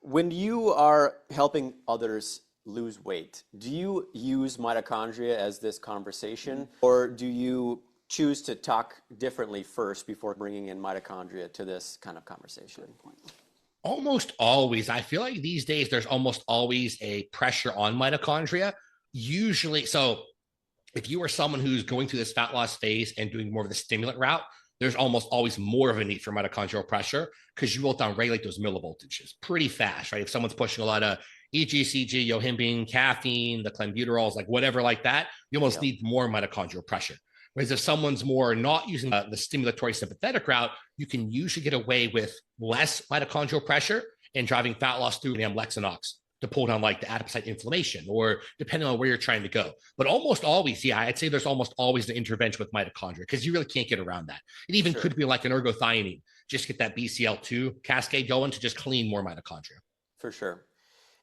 When you are helping others lose weight, do you use mitochondria as this conversation, or do you choose to talk differently first before bringing in mitochondria to this kind of conversation? Almost always. I feel like these days there's almost always a pressure on mitochondria. Usually, so if you are someone who's going through this fat loss phase and doing more of the stimulant route, there's almost always more of a need for mitochondrial pressure because you will downregulate those millivoltages pretty fast, right? If someone's pushing a lot of EGCG, yohimbine, caffeine, the clenbuterols, like whatever like that, you almost need more mitochondrial pressure. Whereas if someone's more not using the stimulatory sympathetic route, you can usually get away with less mitochondrial pressure and driving fat loss through the amlexinox to pull down like the adipocyte inflammation, or depending on where you're trying to go. But almost always, yeah, I'd say there's almost always an intervention with mitochondria because you really can't get around that. It even could be like an ergothioneine, just get that BCL2 cascade going to just clean more mitochondria. For sure.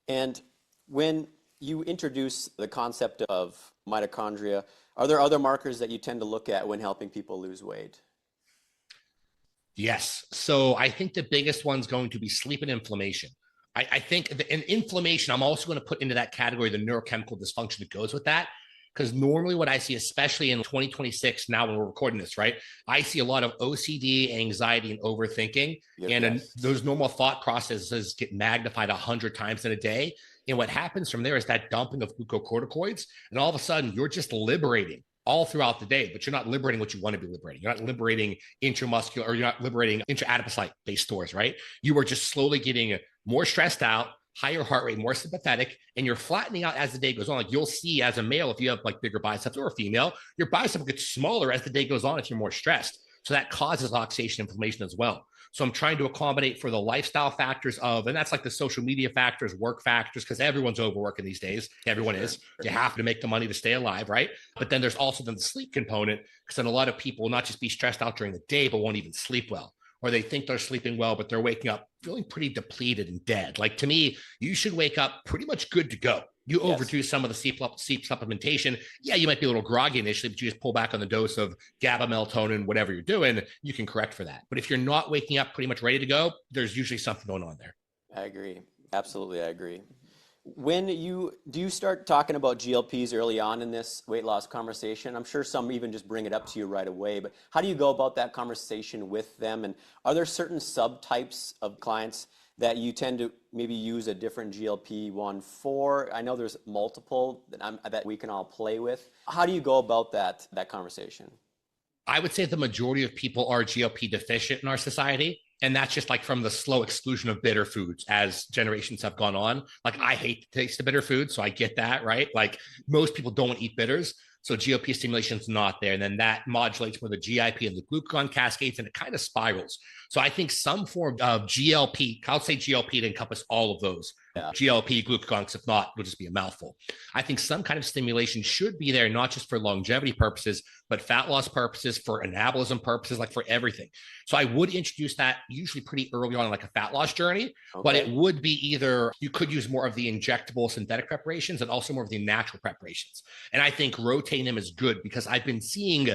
And when you introduce the concept of mitochondria, are there other markers that you tend to look at when helping people lose weight? Yes. So I think the biggest one's going to be sleep and inflammation. I think in inflammation, I'm also going to put into that category the neurochemical dysfunction that goes with that. Because normally what I see, especially in 2026, now when we're recording this, right, I see a lot of OCD, anxiety, and overthinking. Those normal thought processes get magnified 100 times in a day. And what happens from there is that dumping of glucocorticoids. And all of a sudden, you're just liberating all throughout the day, but you're not liberating what you want to be liberating. You're not liberating intramuscular, or you're not liberating intra-adipocyte-based stores, right? You are just slowly getting more stressed out, higher heart rate, more sympathetic, and you're flattening out as the day goes on. Like you'll see as a male, if you have like bigger biceps, or a female, your bicep gets smaller as the day goes on if you're more stressed. So that causes oxidation inflammation as well. So I'm trying to accommodate for the lifestyle factors of, and that's like the social media factors, work factors, because everyone's overworking these days. Everyone is. You have to make the money to stay alive, right? But then there's also then the sleep component, because then a lot of people will not just be stressed out during the day, but won't even sleep well. Or they think they're sleeping well, but they're waking up feeling pretty depleted and dead. Like to me, you should wake up pretty much good to go. You overdo some of the sleep supplementation. Yeah, you might be a little groggy initially, but you just pull back on the dose of GABA, melatonin, whatever you're doing, you can correct for that. But if you're not waking up pretty much ready to go, there's usually something going on there. I agree. Absolutely, I agree. Do you start talking about GLPs early on in this weight loss conversation? I'm sure some even just bring it up to you right away, but how do you go about that conversation with them? And are there certain subtypes of clients that you tend to maybe use a different GLP-1 for? I know there's multiple that we can all play with. How do you go about that conversation? I would say the majority of people are GLP deficient in our society. And that's just like from the slow exclusion of bitter foods as generations have gone on. Like I hate the taste of bitter food, so I get that, right? Like most people don't eat bitters. So GLP stimulation is not there. And then that modulates more the GIP and the glucagon cascades, and it kind of spirals. So I think some form of GLP, I'll say GLP to encompass all of those. GLP, glucagon, because if not, it'll just be a mouthful. I think some kind of stimulation should be there, not just for longevity purposes, but fat loss purposes, for anabolism purposes, like for everything. So I would introduce that usually pretty early on in like a fat loss journey, but it would be either, you could use more of the injectable synthetic preparations and also more of the natural preparations. And I think rotating them is good because I've been seeing,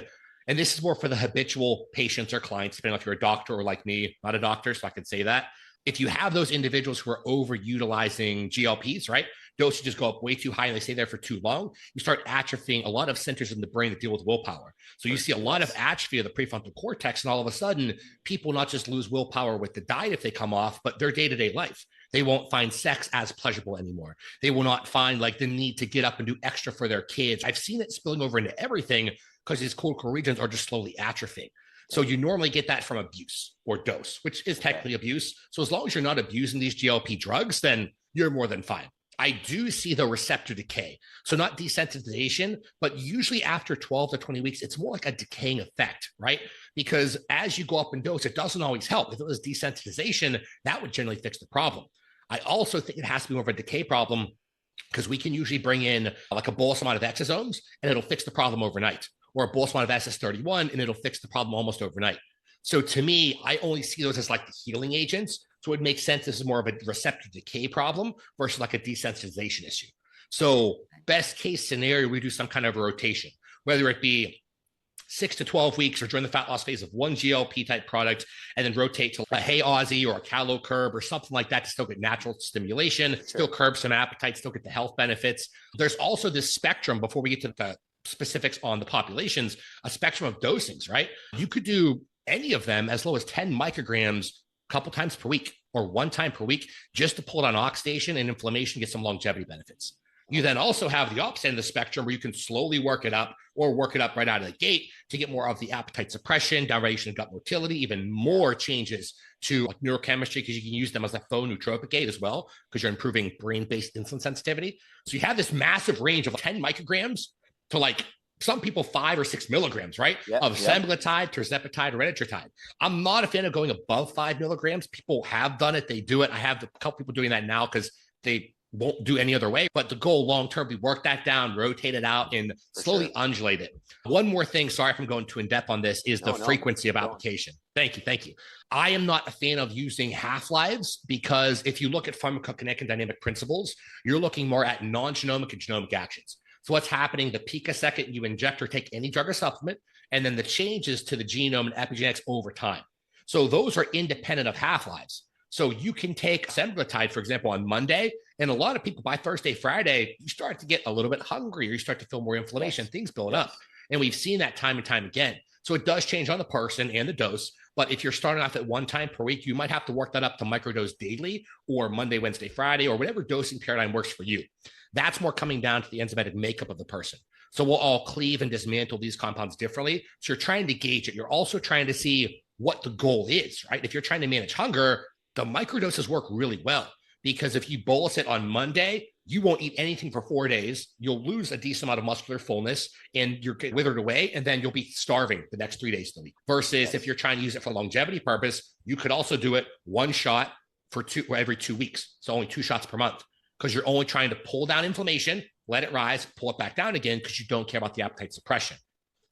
and this is more for the habitual patients or clients, depending on if you're a doctor or like me, not a doctor, so I can say that. If you have those individuals who are overutilizing GLPs, right? Dosages go up way too high and they stay there for too long. You start atrophying a lot of centers in the brain that deal with willpower. So you see a lot of atrophy of the prefrontal cortex, and all of a sudden, people not just lose willpower with the diet if they come off, but their day-to-day life. They won't find sex as pleasurable anymore. They will not find like the need to get up and do extra for their kids. I've seen it spilling over into everything because these cortical regions are just slowly atrophying. So you normally get that from abuse or dose, which is technically abuse. So as long as you're not abusing these GLP drugs, then you're more than fine. I do see the receptor decay. So not desensitization, but usually after 12 to 20 weeks, it's more like a decaying effect, right? Because as you go up in dose, it doesn't always help. If it was desensitization, that would generally fix the problem. I also think it has to be more of a decay problem because we can usually bring in like a bolus amount of exosomes and it'll fix the problem overnight, or a bolus amount of SS31 and it'll fix the problem almost overnight. So to me, I only see those as like the healing agents. So it makes sense this is more of a receptor decay problem versus like a desensitization issue. So best case scenario, we do some kind of a rotation, whether it be 6 to 12 weeks or during the fat loss phase of one GLP type product, and then rotate to a Hey Aussie or a Calo Curb or something like that to still get natural stimulation, still curb some appetite, still get the health benefits. There's also this spectrum, before we get to the specifics on the populations, a spectrum of dosings, right? You could do any of them as low as 10 micrograms a couple times per week or one time per week, just to pull down oxidation and inflammation, get some longevity benefits. You then also have the opposite end of the spectrum where you can slowly work it up or work it up right out of the gate to get more of the appetite suppression, downregulation of gut motility, even more changes to like neurochemistry, because you can use them as a faux nootropic aid as well, because you're improving brain-based insulin sensitivity. So you have this massive range of 10 micrograms to like some people 5 or 6 milligrams, right? Of Semaglutide, Tirzepatide, or Retatrutide. I'm not a fan of going above 5 milligrams. People have done it. They do it. I have a couple people doing that now because they won't do any other way. But the goal long-term, we work that down, rotate it out, and slowly undulate it. One more thing, sorry if I'm going too in-depth on this, is the frequency of application. Thank you. I am not a fan of using half-lives, because if you look at pharmacokinetic and dynamic principles, you're looking more at non-genomic and genomic actions. So what's happening the picosecond you inject or take any drug or supplement, and then the changes to the genome and epigenetics over time. So those are independent of half-lives. So you can take Semaglutide, for example, on Monday, and a lot of people by Thursday, Friday, you start to get a little bit hungry, or you start to feel more inflammation, things build up. And we've seen that time and time again. So it does change on the person and the dose. But if you're starting off at one time per week, you might have to work that up to microdose daily or Monday, Wednesday, Friday, or whatever dosing paradigm works for you. That's more coming down to the enzymatic makeup of the person. So we'll all cleave and dismantle these compounds differently. So you're trying to gauge it. You're also trying to see what the goal is, right? If you're trying to manage hunger, the microdoses work really well, because if you bolus it on Monday, you won't eat anything for 4 days. You'll lose a decent amount of muscular fullness and you're withered away. And then you'll be starving the next 3 days of the week. Versus if you're trying to use it for longevity purpose, you could also do it one shot for every 2 weeks. So only 2 shots per month, because you're only trying to pull down inflammation, let it rise, pull it back down again, because you don't care about the appetite suppression.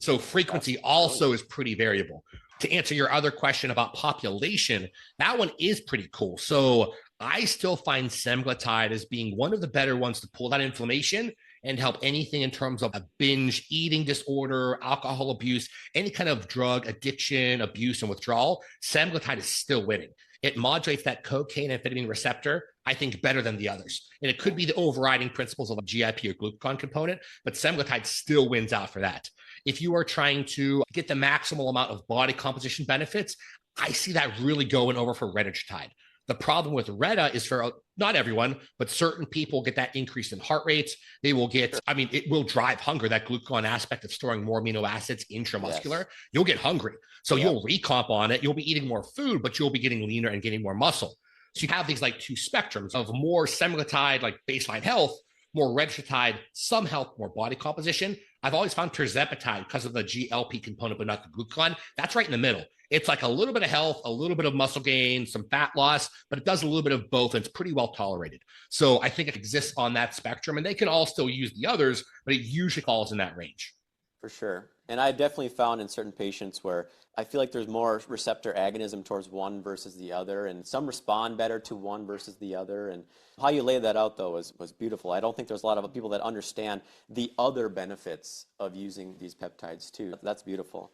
So frequency also is pretty variable. To answer your other question about population, that one is pretty cool. So I still find Semaglutide as being one of the better ones to pull down inflammation and help anything in terms of a binge eating disorder, alcohol abuse, any kind of drug addiction, abuse, and withdrawal. Semaglutide is still winning. It modulates that cocaine and amphetamine receptor, I think, better than the others. And it could be the overriding principles of a GIP or glucagon component, but Semaglutide still wins out for that. If you are trying to get the maximal amount of body composition benefits, I see that really going over for Retatrutide. The problem with Reta is for not everyone, but certain people get that increase in heart rates. They will get, it will drive hunger, that glucagon aspect of storing more amino acids intramuscular. You'll get hungry. So you'll recomp on it. You'll be eating more food, but you'll be getting leaner and getting more muscle. So you have these like two spectrums of more Semaglutide, like baseline health, more Retatrutide, some health, more body composition. I've always found Tirzepatide, because of the GLP component, but not the glucagon, that's right in the middle. It's like a little bit of health, a little bit of muscle gain, some fat loss, but it does a little bit of both, and it's pretty well tolerated. So I think it exists on that spectrum, and they can all still use the others, but it usually falls in that range. For sure. And I definitely found in certain patients where I feel like there's more receptor agonism towards one versus the other, and some respond better to one versus the other. And how you laid that out, though, was beautiful. I don't think there's a lot of people that understand the other benefits of using these peptides, too. That's beautiful.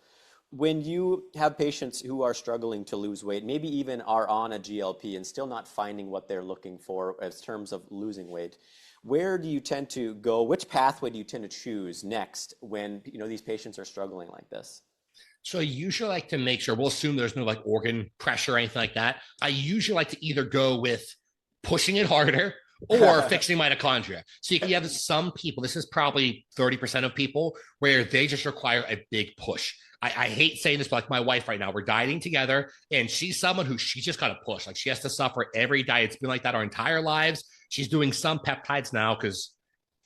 When you have patients who are struggling to lose weight, maybe even are on a GLP and still not finding what they're looking for as terms of losing weight, where do you tend to go? Which pathway do you tend to choose next when these patients are struggling like this? So I usually like to make sure, we'll assume there's no like organ pressure or anything like that. I usually like to either go with pushing it harder or fixing mitochondria. So you have some people, this is probably 30% of people, where they just require a big push. I hate saying this, but like my wife right now, we're dieting together, and she's someone who she's just got to push. Like she has to suffer every diet. It's been like that our entire lives. She's doing some peptides now because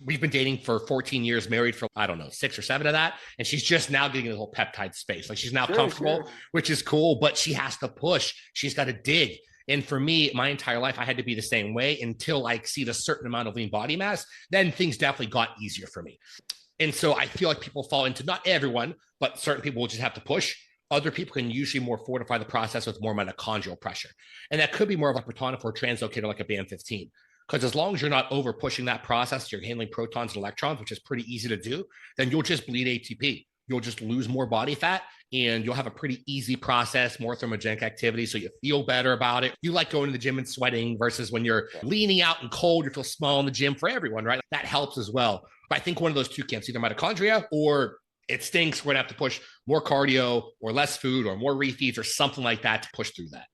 we've been dating for 14 years, married for, 6 or 7 of that. And she's just now getting in the whole peptide space. Like she's now comfortable, which is cool, but she has to push. She's got to dig. And for me, my entire life, I had to be the same way until I exceed a certain amount of lean body mass. Then things definitely got easier for me. And so I feel like people fall into, not everyone, but certain people will just have to push. Other people can usually more fortify the process with more mitochondrial pressure. And that could be more of a proton or a translocator like a BAM15. Because as long as you're not over pushing that process, you're handling protons and electrons, which is pretty easy to do, then you'll just bleed ATP. you'll just lose more body fat and you'll have a pretty easy process, more thermogenic activity. So you feel better about it. You like going to the gym and sweating versus when you're leaning out and cold, you feel small in the gym for everyone, right? That helps as well. But I think one of those two camps, either mitochondria or it stinks, we're gonna have to push more cardio or less food or more refeeds or something like that to push through that.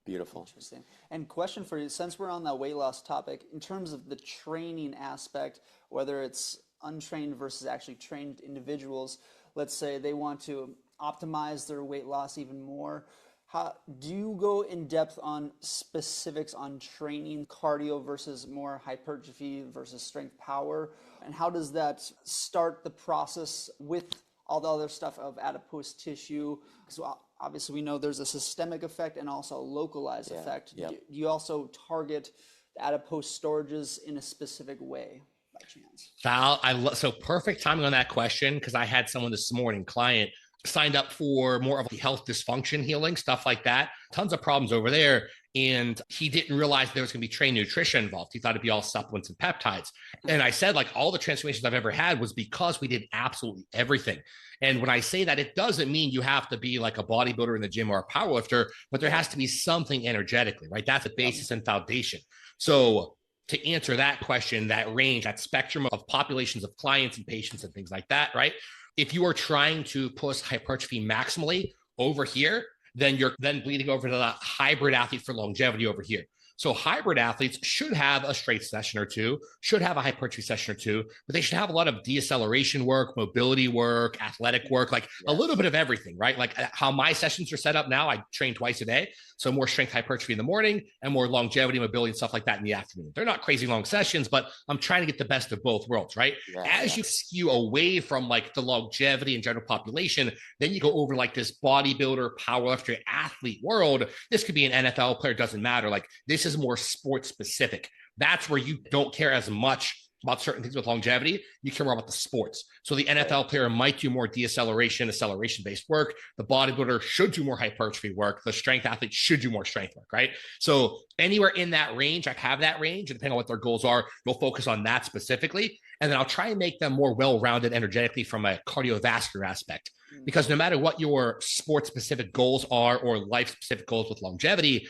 Beautiful. Interesting. And question for you, since we're on that weight loss topic, in terms of the training aspect, whether it's untrained versus actually trained individuals, let's say they want to optimize their weight loss even more, how do you go in depth on specifics on training cardio versus more hypertrophy versus strength power? And how does that start the process with all the other stuff of adipose tissue? So obviously we know there's a systemic effect and also a localized effect. Yeah. Do you also target the adipose storages in a specific way by chance? Val, so perfect timing on that question, because I had someone this morning, client, signed up for more of a health dysfunction healing, stuff like that. Tons of problems over there. And he didn't realize there was going to be trained nutrition involved. He thought it'd be all supplements and peptides. And I said, like, all the transformations I've ever had was because we did absolutely everything. And when I say that, it doesn't mean you have to be like a bodybuilder in the gym or a powerlifter, but there has to be something energetically, right? That's the basis and foundation. So to answer that question, that range, that spectrum of populations of clients and patients and things like that, right? If you are trying to push hypertrophy maximally over here, then you're then bleeding over to the hybrid athlete for longevity over here. So hybrid athletes should have a strength session or two, should have a hypertrophy session or two, but they should have a lot of deceleration work, mobility work, athletic work, like a little bit of everything, right? Like how my sessions are set up now, I train twice a day. So more strength hypertrophy in the morning and more longevity, mobility, and stuff like that in the afternoon. They're not crazy long sessions, but I'm trying to get the best of both worlds, right? As you skew away from like the longevity and general population, then you go over like this bodybuilder, powerlifter, athlete world. This could be an NFL player, doesn't matter. Like this is more sports specific. That's where you don't care as much about certain things with longevity. You care more about the sports. So the NFL player might do more deceleration, acceleration-based work. The bodybuilder should do more hypertrophy work. The strength athlete should do more strength work, right? So anywhere in that range, I have that range, and depending on what their goals are, you'll focus on that specifically. And then I'll try and make them more well-rounded energetically from a cardiovascular aspect. Because no matter what your sports-specific goals are or life-specific goals with longevity,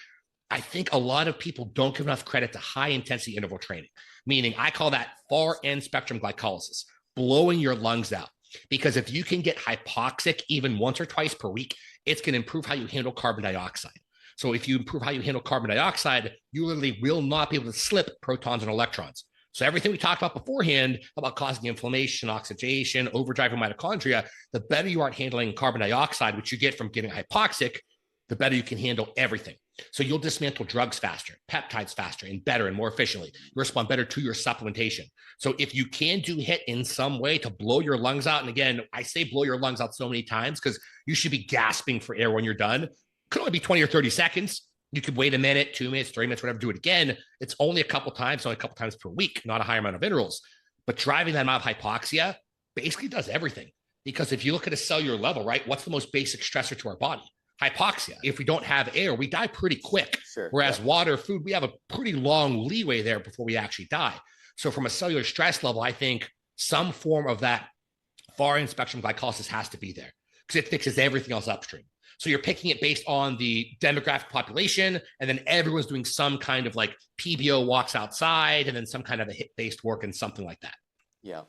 I think a lot of people don't give enough credit to high intensity interval training, meaning I call that far end spectrum glycolysis, blowing your lungs out. Because if you can get hypoxic even once or twice per week, it's going to improve how you handle carbon dioxide. So if you improve how you handle carbon dioxide, you literally will not be able to slip protons and electrons. So everything we talked about beforehand about causing inflammation, oxidation, overdriving mitochondria, the better you are at handling carbon dioxide, which you get from getting hypoxic, the better you can handle everything. So you'll dismantle drugs faster, peptides faster, and better and more efficiently. You respond better to your supplementation. So if you can do HIIT in some way to blow your lungs out, and again, I say blow your lungs out so many times because you should be gasping for air when you're done. It could only be 20 or 30 seconds. You could wait a minute, 2 minutes, 3 minutes, whatever, do it again. It's only a couple times, only a couple times per week, not a higher amount of intervals. But driving that amount of hypoxia basically does everything. Because if you look at a cellular level, right, what's the most basic stressor to our body? Hypoxia. If we don't have air, we die pretty quick. Whereas water, food, we have a pretty long leeway there before we actually die. So from a cellular stress level, I think some form of that far end spectrum glycolysis has to be there because it fixes everything else upstream. So you're picking it based on the demographic population, and then everyone's doing some kind of like PBO walks outside, and then some kind of a HIIT-based work and something like that. Yeah.